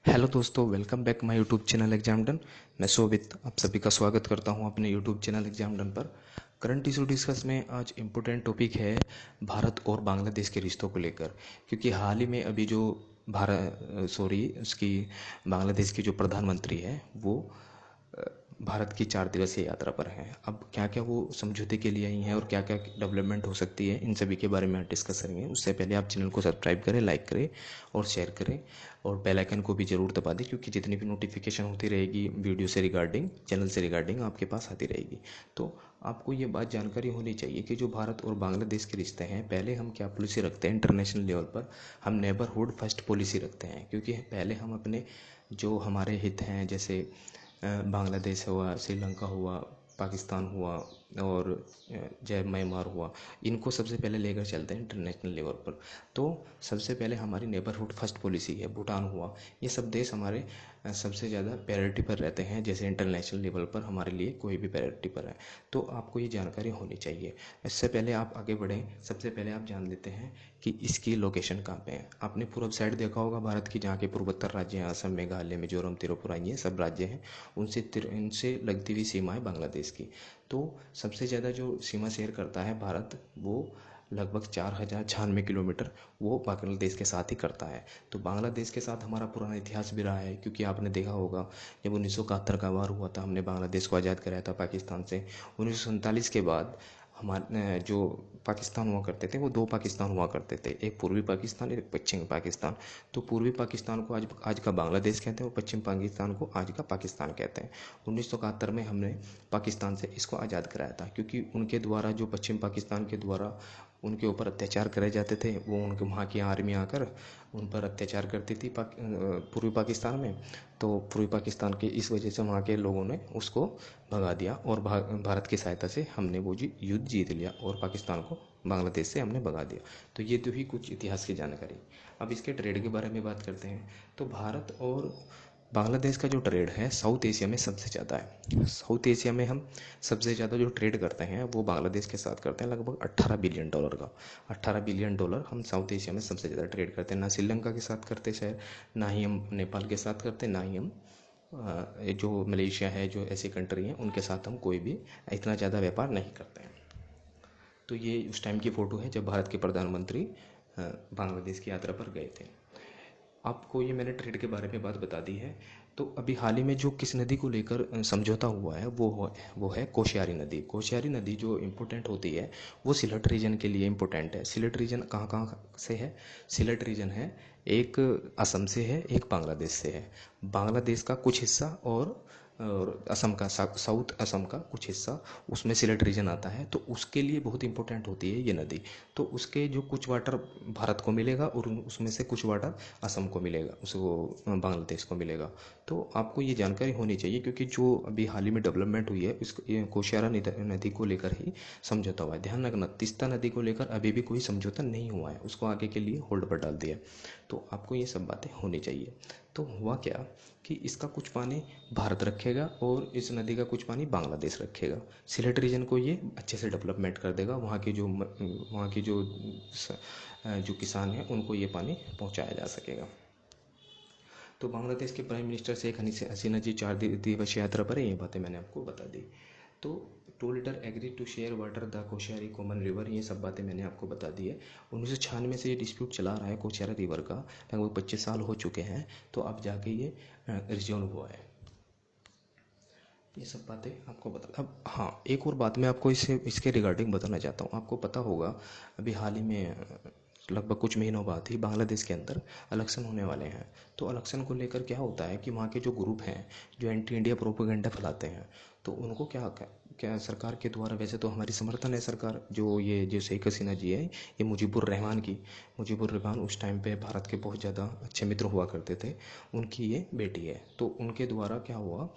Hello दोस्तों, welcome back my YouTube channel exam done. मैं शोभित आप सभी का स्वागत करता हूं अपने यूट्यूब चैनल एग्जाम डन पर। करंट इशू डिस्कस में आज इम्पोर्टेंट टॉपिक है भारत और बांग्लादेश के रिश्तों को लेकर। क्योंकि हाल ही में अभी जो उसकी बांग्लादेश की जो प्रधानमंत्री है वो भारत की 4 दिवसीय यात्रा पर हैं। अब क्या क्या वो समझौते के लिए आई हैं और क्या क्या डेवलपमेंट हो सकती है, इन सभी के बारे में डिस्कस करेंगे। उससे पहले आप चैनल को सब्सक्राइब करें, लाइक करें और शेयर करें और बेल आइकन को भी ज़रूर दबा दें, क्योंकि जितनी भी नोटिफिकेशन होती रहेगी वीडियो से रिगार्डिंग, चैनल से रिगार्डिंग आपके पास आती रहेगी। तो आपको ये बात जानकारी होनी चाहिए कि जो भारत और बांग्लादेश के रिश्ते हैं, पहले हम क्या पॉलिसी रखते हैं इंटरनेशनल लेवल पर। हम नेबरहुड फर्स्ट पॉलिसी रखते हैं, क्योंकि पहले हम अपने जो हमारे हित हैं, जैसे बांग्लादेश हुआ, श्रीलंका हुआ, पाकिस्तान हुआ और जय म्यांमार हुआ, इनको सबसे पहले लेकर चलते हैं इंटरनेशनल लेवल पर। तो सबसे पहले हमारी नेबरहुड फर्स्ट पॉलिसी है। भूटान हुआ, ये सब देश हमारे सबसे ज़्यादा प्रायोरिटी पर रहते हैं, जैसे इंटरनेशनल लेवल पर हमारे लिए कोई भी प्रायोरिटी पर है। तो आपको ये जानकारी होनी चाहिए। इससे पहले आप आगे बढ़ें, सबसे पहले आप जान लेते हैं कि इसकी लोकेशन कहाँ पे है। आपने पूर्व साइड देखा होगा भारत की, जहाँ के पूर्वोत्तर राज्य हैं, असम, मेघालय, मिजोरम, त्रिपुरा, ये सब राज्य हैं। इनसे लगती हुई सीमा है बांग्लादेश की। तो सबसे ज़्यादा जो सीमा शेयर करता है भारत, वो लगभग 4096 किलोमीटर वो बांग्लादेश के साथ ही करता है। तो बांग्लादेश के साथ हमारा पुराना इतिहास भी रहा है, क्योंकि आपने देखा होगा जब 1971 का वार हुआ था, हमने बांग्लादेश को आज़ाद कराया था पाकिस्तान से। 1947 के बाद हमारे जो पाकिस्तान हुआ करते थे, वो दो पाकिस्तान हुआ करते थे, एक पूर्वी पाकिस्तान, एक पश्चिमी पाकिस्तान। तो पूर्वी पाकिस्तान को आज आज का बांग्लादेश कहते हैं और पश्चिम पाकिस्तान को आज का पाकिस्तान कहते हैं। 1971 में हमने पाकिस्तान से इसको आज़ाद कराया था, क्योंकि उनके द्वारा, जो पश्चिम पाकिस्तान के द्वारा उनके ऊपर अत्याचार करे जाते थे, वो उनके वहाँ की आर्मी आकर उन पर अत्याचार करती थी पूर्वी पाकिस्तान में। तो पूर्वी पाकिस्तान के इस वजह से वहाँ के लोगों ने उसको भगा दिया और भारत की सहायता से हमने वो युद्ध जीत लिया और पाकिस्तान को बांग्लादेश से हमने भगा दिया। तो ये तो ही कुछ इतिहास की जानकारी। अब इसके ट्रेड के बारे में बात करते हैं। तो भारत और बांग्लादेश का जो ट्रेड है साउथ एशिया में सबसे ज़्यादा है। साउथ एशिया में हम सबसे ज़्यादा जो ट्रेड करते हैं वो बांग्लादेश के साथ करते हैं, लगभग $18 बिलियन का। $18 बिलियन हम साउथ एशिया में सबसे ज़्यादा ट्रेड करते हैं। ना श्रीलंका के साथ करते शायद, ना ही हम नेपाल के साथ करते, ना ही हम जो मलेशिया है, जो ऐसी कंट्री हैं उनके साथ हम कोई भी इतना ज़्यादा व्यापार नहीं करते हैं। तो ये उस टाइम की फ़ोटो है जब भारत के प्रधानमंत्री बांग्लादेश की यात्रा पर गए थे। आपको ये मैंने ट्रेड के बारे में बात बता दी है। तो अभी हाल ही में जो किस नदी को लेकर समझौता हुआ है वो है कोशियारी नदी। कोशियारी नदी जो इम्पोर्टेंट होती है वो सिलहट रीजन के लिए इम्पोर्टेंट है। सिलहट रीजन कहाँ कहाँ से है? सिलहट रीजन है, एक असम से है, एक बांग्लादेश से है। बांग्लादेश का कुछ हिस्सा और असम का, साउथ असम का कुछ हिस्सा, उसमें सिलेट रीजन आता है। तो उसके लिए बहुत इंपॉर्टेंट होती है ये नदी। तो उसके जो कुछ वाटर भारत को मिलेगा और उसमें से कुछ वाटर असम को मिलेगा, उसको बांग्लादेश को मिलेगा। तो आपको ये जानकारी होनी चाहिए, क्योंकि जो अभी हाल ही में डेवलपमेंट हुई है इस कोशियारा नदी को लेकर ही समझौता हुआ है। ध्यान रखना, तीस्ता नदी को लेकर अभी भी कोई समझौता नहीं हुआ है, उसको आगे के लिए होल्ड पर डाल दिया। तो आपको ये सब बातें होनी चाहिए। तो हुआ क्या कि इसका कुछ पानी भारत रखेगा और इस नदी का कुछ पानी बांग्लादेश रखेगा। सिलेट रीजन को ये अच्छे से डेवलपमेंट कर देगा। वहाँ की जो किसान हैं उनको ये पानी पहुँचाया जा सकेगा। तो बांग्लादेश के प्राइम मिनिस्टर शेख हसीना जी 4 दिवसीय यात्रा पर है, ये बातें मैंने आपको बता दी। तो 2 leader agree to share water the कोशियारी कॉमन रिवर, ये सब बातें मैंने आपको बता दी है। 1996 से ये डिस्प्यूट चला रहा है कोशियारा रिवर का, लगभग 25 साल हो चुके हैं। तो अब जाके ये रिजॉल्व हुआ है। ये सब बातें आपको बता। अब हाँ, एक और बात मैं आपको इसके रिगार्डिंग बताना चाहता हूँ। आपको पता होगा अभी हाल ही में लगभग कुछ महीनों बाद ही बांग्लादेश के अंदर इलेक्शन होने वाले हैं। तो इलेक्शन को लेकर क्या होता है कि वहाँ के जो ग्रुप हैं जो एंटी इंडिया प्रोपेगेंडा फैलाते हैं, तो उनको क्या क्या सरकार के द्वारा, वैसे तो हमारी समर्थन है सरकार, जो शेख हसीना जी है, ये मुजीबुर रहमान उस टाइम पे भारत के बहुत ज़्यादा अच्छे मित्र हुआ करते थे, उनकी ये बेटी है। तो उनके द्वारा क्या हुआ,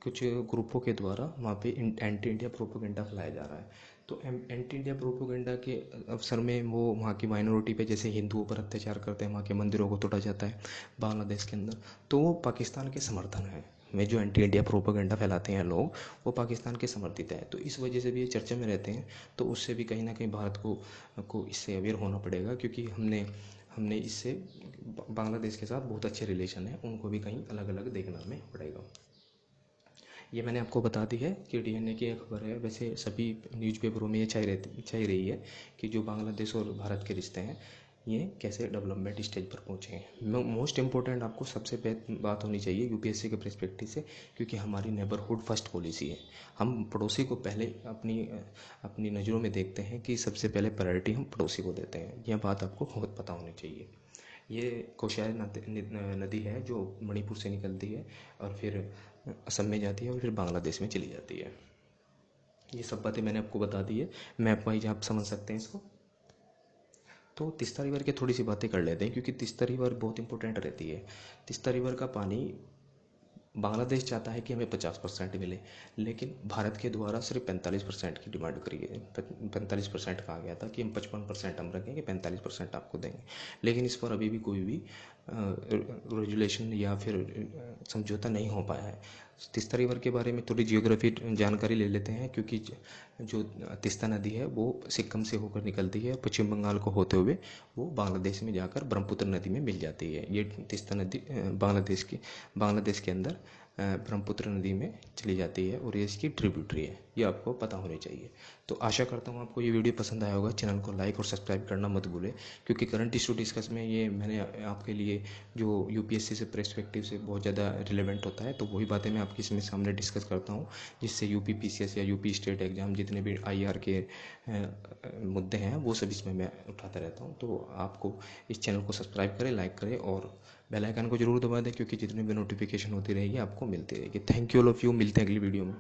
कुछ ग्रुपों के द्वारा वहाँ पे एंटी इंडिया प्रोपेगेंडा फैलाया जा रहा है। तो एंटी इंडिया प्रोपेगेंडा के अवसर में वो वहाँ की माइनॉरिटी पे, जैसे हिंदुओं पर अत्याचार करते हैं, वहाँ के मंदिरों को तोड़ा जाता है बांग्लादेश के अंदर, तो वो पाकिस्तान के समर्थन है में जो एंटी इंडिया प्रोपेगेंडा फैलाते हैं लोग, वो पाकिस्तान के समर्थित है। तो इस वजह से भी ये चर्चा में रहते हैं। तो उससे भी कहीं ना कहीं भारत को इससे अवेयर होना पड़ेगा, क्योंकि हमने इससे बांग्लादेश के साथ बहुत अच्छे रिलेशन है, उनको भी कहीं अलग अलग देखना हमें पड़ेगा। ये मैंने आपको बता दी है कि डीएनए की खबर है। वैसे सभी न्यूज़पेपरों में ये छाई रही है कि जो बांग्लादेश और भारत के रिश्ते हैं ये कैसे डेवलपमेंट स्टेज पर पहुँचे हैं। मोस्ट इम्पोर्टेंट आपको सबसे बात होनी चाहिए यूपीएससी के पर्सपेक्टिव से, क्योंकि हमारी नेबरहुड फर्स्ट पॉलिसी है। हम पड़ोसी को पहले अपनी अपनी नज़रों में देखते हैं कि सबसे पहले प्रायोरिटी हम पड़ोसी को देते हैं। यह बात आपको बहुत पता होनी चाहिए। ये कोशियार नदी है जो मणिपुर से निकलती है और फिर असम में जाती है और फिर बांग्लादेश में चली जाती है। ये सब बातें मैंने आपको बता दी है, मैप वाइज आप समझ सकते हैं इसको। तो तीस्ता रिवर की थोड़ी सी बातें कर लेते हैं, क्योंकि तीस्ता रिवर बहुत इंपॉर्टेंट रहती है। तीस्ता रिवर का पानी बांग्लादेश चाहता है कि हमें 50% मिले, लेकिन भारत के द्वारा सिर्फ 45% की डिमांड करी है। 45% कहा गया था कि हम 55% हम रखेंगे, 45% आपको देंगे, लेकिन इस पर अभी भी कोई भी रेजुलेशन या फिर समझौता नहीं हो पाया है। तीस्ता रिवर के बारे में थोड़ी जियोग्राफी जानकारी ले लेते हैं, क्योंकि जो तीस्ता नदी है वो सिक्किम से होकर निकलती है, पश्चिम बंगाल को होते हुए वो बांग्लादेश में जाकर ब्रह्मपुत्र नदी में मिल जाती है। ये तीस्ता नदी बांग्लादेश के अंदर ब्रह्मपुत्र नदी में चली जाती है और ये इसकी ट्रिब्यूटरी है। ये आपको पता होनी चाहिए। तो आशा करता हूँ आपको ये वीडियो पसंद आया होगा। चैनल को लाइक और सब्सक्राइब करना मत भूलें, क्योंकि करंट इशू डिस्कस में ये मैंने आपके लिए जो यूपीएससी से पर्सपेक्टिव से बहुत ज़्यादा रिलेवेंट होता है, तो वही बातें मैं आपके इसमें सामने डिस्कस करता हूँ, जिससे यूपी पीसीएस या यूपी स्टेट एग्ज़ाम जितने भी आईआर के मुद्दे हैं वो सब इसमें मैं उठाता रहता हूँ। तो आपको इस चैनल को सब्सक्राइब करें, लाइक करें और बेल आइकन को जरूर दबा दें, क्योंकि जितनी भी नोटिफिकेशन होती रहेगी आपको मिलती रहेगी। Thank you all of you. मिलते हैं अगली वीडियो में।